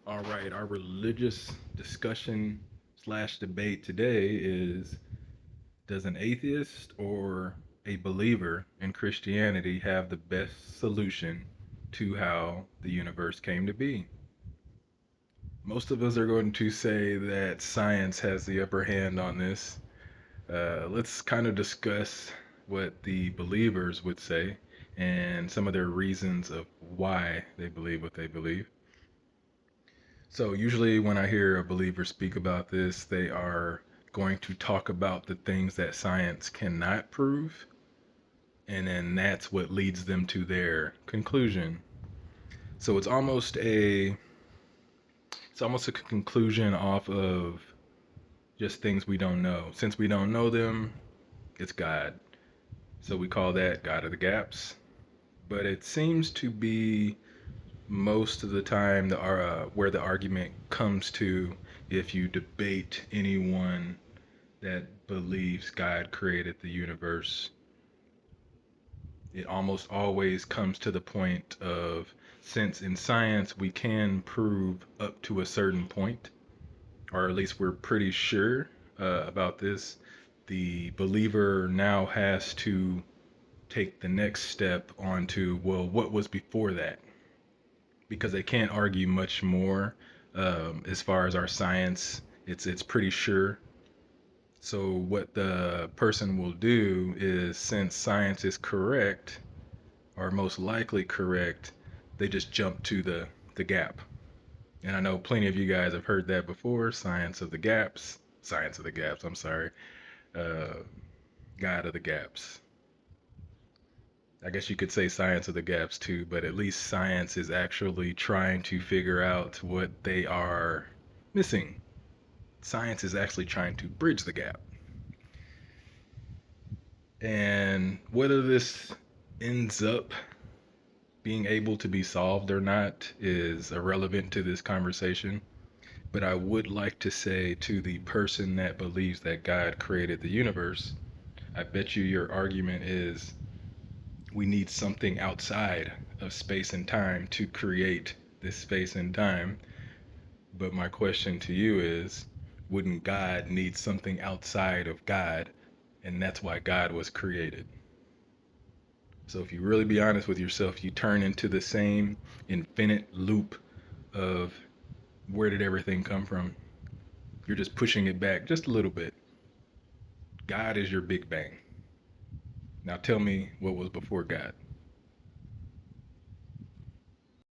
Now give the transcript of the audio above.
All right, our religious discussion slash debate today is, does an atheist or a believer in Christianity have the best solution to how the universe came to be? Most of us are going to say that science has the upper hand on this. Let's kind of discuss what the believers would say and some of their reasons of why they believe what they believe. So, usually, when I hear a believer speak about this, they are going to talk about the things that science cannot prove, and then that's what leads them to their conclusion. So, it's almost a conclusion off of just things we don't know. Since we don't know them, it's God. So we call that God of the gaps. But it seems to be most of the time where the argument comes to, if you debate anyone that believes God created the universe, it almost always comes to the point of, since in science we can prove up to a certain point, or at least we're pretty sure about this, the believer now has to take the next step onto, well, what was before that? Because they can't argue much more as far as our science. It's pretty sure. So what the person will do is, since science is correct, or most likely correct, they just jump to the gap. And I know plenty of you guys have heard that before. Science of the gaps. I'm sorry. Uh, God of the gaps. I guess you could say science of the gaps too, but at least science is actually trying to figure out what they are missing. Science is actually trying to bridge the gap. And whether this ends up being able to be solved or not is irrelevant to this conversation. But I would like to say to the person that believes that God created the universe, I bet you your argument is, we need something outside of space and time to create this space and time. But my question to you is, wouldn't God need something outside of God? And that's why God was created. So if you really be honest with yourself, you turn into the same infinite loop of, where did everything come from? You're just pushing it back just a little bit. God is your Big Bang. Now tell me what was before God.